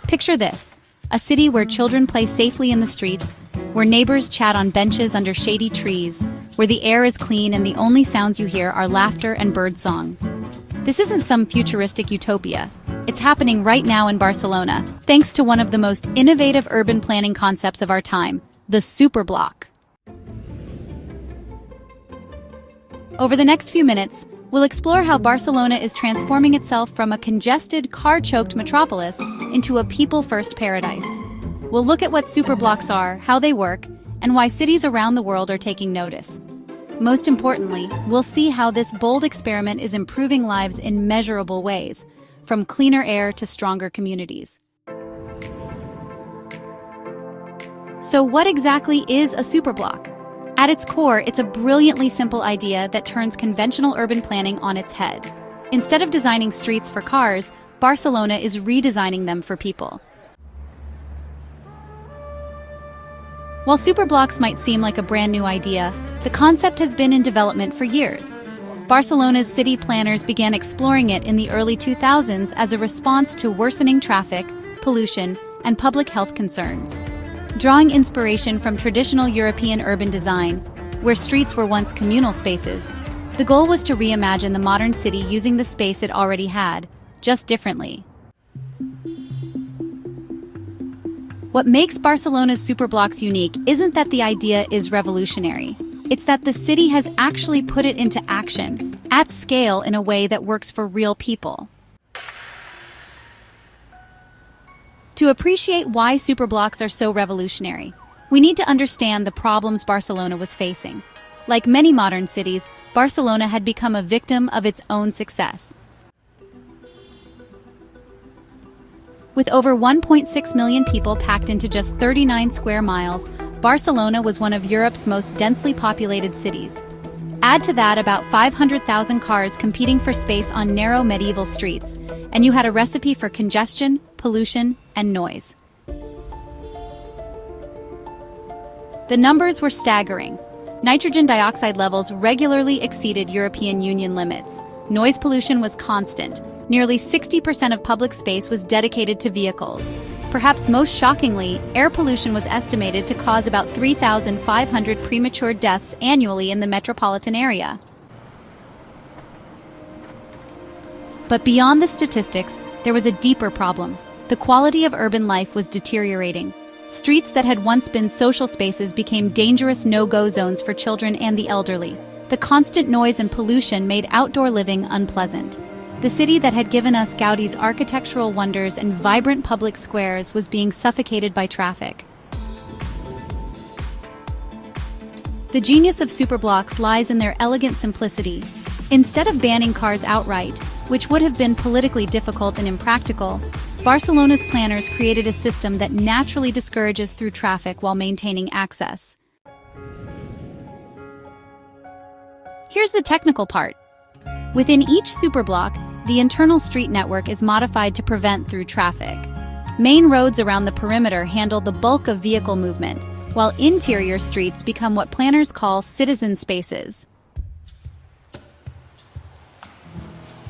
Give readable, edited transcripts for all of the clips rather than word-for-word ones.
Picture this: a city where children play safely in the streets, where neighbors chat on benches under shady trees, where the air is clean and the only sounds you hear are laughter and birdsong. This isn't some futuristic utopia. It's happening right now in Barcelona, thanks to one of the most innovative urban planning concepts of our time, the superblock. Over the next few minutes, we'll explore how Barcelona is transforming itself from a congested, car-choked metropolis into a people-first paradise. We'll look at what superblocks are, how they work, and why cities around the world are taking notice. Most importantly, we'll see how this bold experiment is improving lives in measurable ways, from cleaner air to stronger communities. So what exactly is a superblock? At its core, it's a brilliantly simple idea that turns conventional urban planning on its head. Instead of designing streets for cars, Barcelona is redesigning them for people. While superblocks might seem like a brand new idea, the concept has been in development for years. Barcelona's city planners began exploring it in the early 2000s as a response to worsening traffic, pollution, and public health concerns. Drawing inspiration from traditional European urban design, where streets were once communal spaces, the goal was to reimagine the modern city using the space it already had, just differently. What makes Barcelona's superblocks unique isn't that the idea is revolutionary. It's that the city has actually put it into action, at scale in a way that works for real people. To appreciate why superblocks are so revolutionary, we need to understand the problems Barcelona was facing. Like many modern cities, Barcelona had become a victim of its own success. With over 1.6 million people packed into just 39 square miles, Barcelona was one of Europe's most densely populated cities. Add to that about 500,000 cars competing for space on narrow medieval streets, and you had a recipe for congestion, pollution, and noise. The numbers were staggering. Nitrogen dioxide levels regularly exceeded European Union limits. Noise pollution was constant. Nearly 60% of public space was dedicated to vehicles. Perhaps most shockingly, air pollution was estimated to cause about 3,500 premature deaths annually in the metropolitan area. But beyond the statistics, there was a deeper problem. The quality of urban life was deteriorating. Streets that had once been social spaces became dangerous no-go zones for children and the elderly. The constant noise and pollution made outdoor living unpleasant. The city that had given us Gaudi's architectural wonders and vibrant public squares was being suffocated by traffic. The genius of superblocks lies in their elegant simplicity. Instead of banning cars outright, which would have been politically difficult and impractical, Barcelona's planners created a system that naturally discourages through traffic while maintaining access. Here's the technical part. Within each superblock, the internal street network is modified to prevent through traffic. Main roads around the perimeter handle the bulk of vehicle movement, while interior streets become what planners call citizen spaces.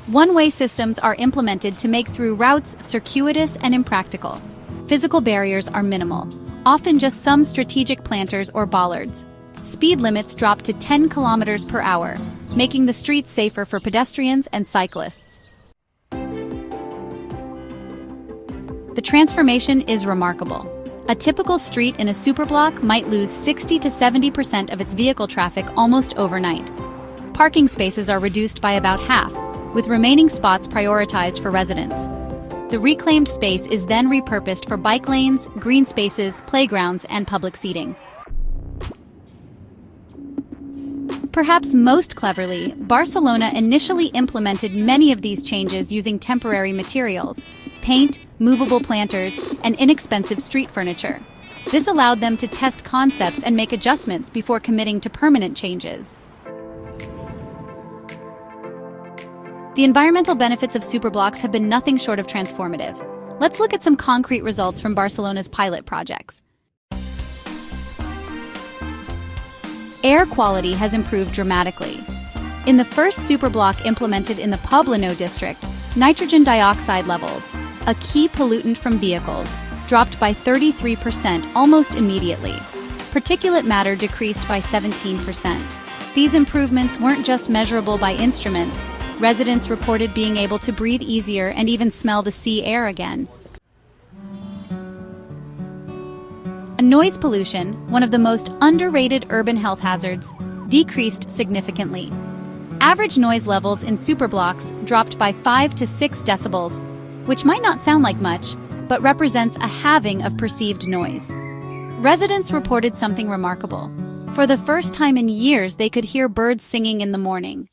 One-way systems are implemented to make through routes circuitous and impractical. Physical barriers are minimal, often just some strategic planters or bollards. Speed limits drop to 10 kilometers per hour, making the streets safer for pedestrians and cyclists. The transformation is remarkable. A typical street in a superblock might lose 60 to 70% of its vehicle traffic almost overnight. Parking spaces are reduced by about half, with remaining spots prioritized for residents. The reclaimed space is then repurposed for bike lanes, green spaces, playgrounds, and public seating. Perhaps most cleverly, Barcelona initially implemented many of these changes using temporary materials: paint, movable planters, and inexpensive street furniture. This allowed them to test concepts and make adjustments before committing to permanent changes. The environmental benefits of superblocks have been nothing short of transformative. Let's look at some concrete results from Barcelona's pilot projects. Air quality has improved dramatically. In the first superblock implemented in the Poblenou district, Nitrogen dioxide levels, a key pollutant from vehicles, dropped by 33% almost immediately. Particulate matter decreased by 17%. These improvements weren't just measurable by instruments. Residents reported being able to breathe easier and even smell the sea air again. Noise pollution, one of the most underrated urban health hazards, decreased significantly. Average noise levels in superblocks dropped by 5 to 6 decibels, which might not sound like much, but represents a halving of perceived noise. Residents reported something remarkable. For the first time in years, they could hear birds singing in the morning.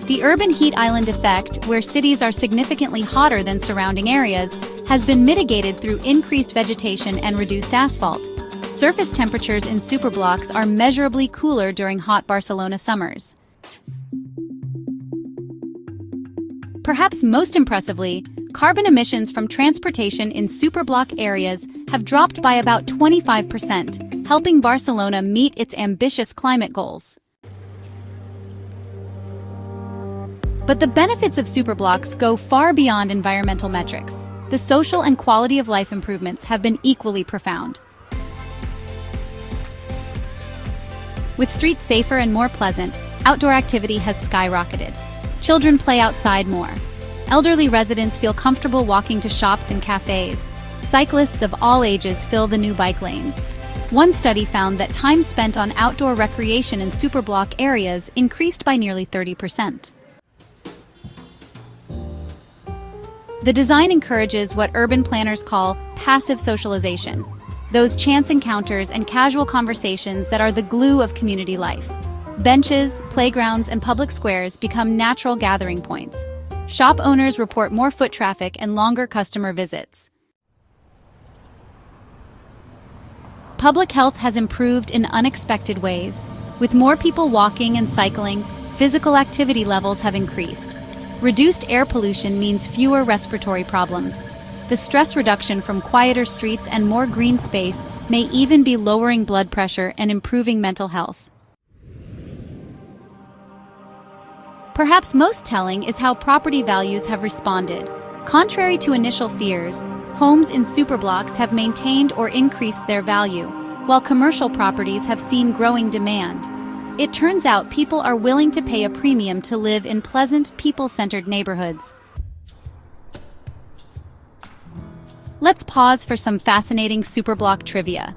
The urban heat island effect, where cities are significantly hotter than surrounding areas, has been mitigated through increased vegetation and reduced asphalt. Surface temperatures in superblocks are measurably cooler during hot Barcelona summers. Perhaps most impressively, carbon emissions from transportation in superblock areas have dropped by about 25%, helping Barcelona meet its ambitious climate goals. But the benefits of superblocks go far beyond environmental metrics. The social and quality of life improvements have been equally profound. With streets safer and more pleasant, outdoor activity has skyrocketed. Children play outside more. Elderly residents feel comfortable walking to shops and cafes. Cyclists of all ages fill the new bike lanes. One study found that time spent on outdoor recreation in superblock areas increased by nearly 30%. The design encourages what urban planners call passive socialization, those chance encounters and casual conversations that are the glue of community life. Benches, playgrounds, and public squares become natural gathering points. Shop owners report more foot traffic and longer customer visits. Public health has improved in unexpected ways. With more people walking and cycling, physical activity levels have increased. Reduced air pollution means fewer respiratory problems. The stress reduction from quieter streets and more green space may even be lowering blood pressure and improving mental health. Perhaps most telling is how property values have responded. Contrary to initial fears, homes in superblocks have maintained or increased their value, while commercial properties have seen growing demand. It turns out people are willing to pay a premium to live in pleasant, people-centered neighborhoods. Let's pause for some fascinating superblock trivia.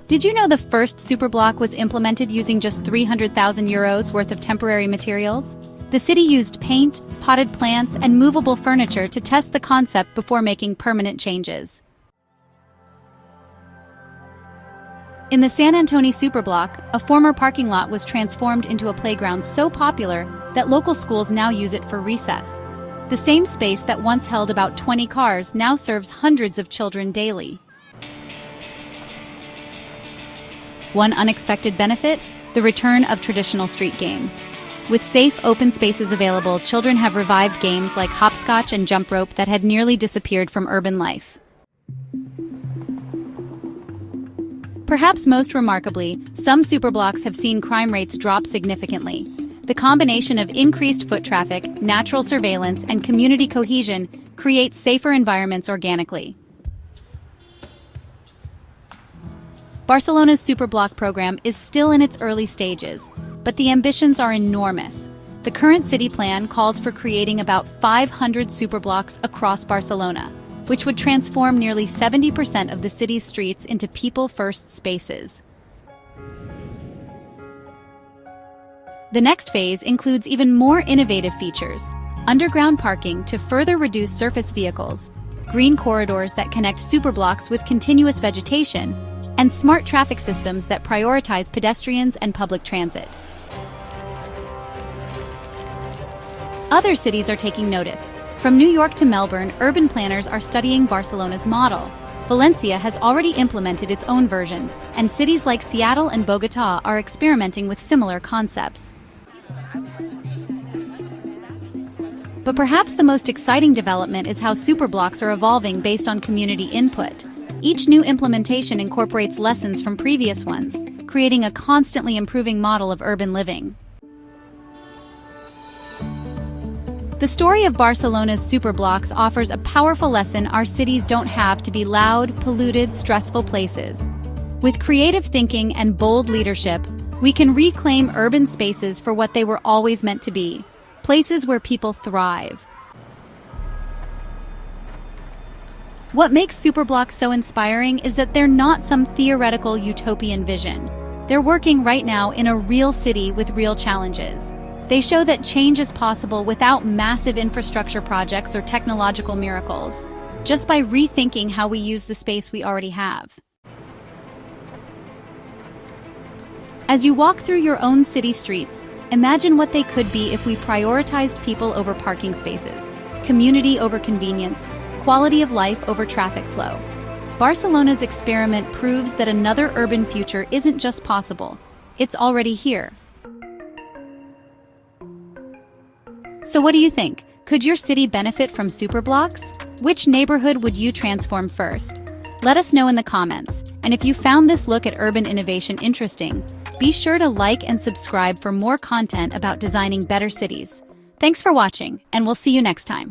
Did you know the first superblock was implemented using just 300,000 euros worth of temporary materials? The city used paint, potted plants, and movable furniture to test the concept before making permanent changes. In the San Antonio superblock, a former parking lot was transformed into a playground so popular that local schools now use it for recess. The same space that once held about 20 cars now serves hundreds of children daily. One unexpected benefit: the return of traditional street games. With safe, open spaces available, children have revived games like hopscotch and jump rope that had nearly disappeared from urban life. Perhaps most remarkably, some superblocks have seen crime rates drop significantly. The combination of increased foot traffic, natural surveillance, and community cohesion creates safer environments organically. Barcelona's superblock program is still in its early stages, but the ambitions are enormous. The current city plan calls for creating about 500 superblocks across Barcelona, which would transform nearly 70% of the city's streets into people-first spaces. The next phase includes even more innovative features: underground parking to further reduce surface vehicles, green corridors that connect superblocks with continuous vegetation, and smart traffic systems that prioritize pedestrians and public transit. Other cities are taking notice. From New York to Melbourne, urban planners are studying Barcelona's model. Valencia has already implemented its own version, and cities like Seattle and Bogotá are experimenting with similar concepts. But perhaps the most exciting development is how superblocks are evolving based on community input. Each new implementation incorporates lessons from previous ones, creating a constantly improving model of urban living. The story of Barcelona's superblocks offers a powerful lesson: our cities don't have to be loud, polluted, stressful places. With creative thinking and bold leadership, we can reclaim urban spaces for what they were always meant to be: places where people thrive. What makes superblocks so inspiring is that they're not some theoretical utopian vision. They're working right now in a real city with real challenges. They show that change is possible without massive infrastructure projects or technological miracles, just by rethinking how we use the space we already have. As you walk through your own city streets, imagine what they could be if we prioritized people over parking spaces, community over convenience, quality of life over traffic flow. Barcelona's experiment proves that another urban future isn't just possible, it's already here. So what do you think? Could your city benefit from superblocks? Which neighborhood would you transform first? Let us know in the comments. And if you found this look at urban innovation interesting, be sure to like and subscribe for more content about designing better cities. Thanks for watching, and we'll see you next time.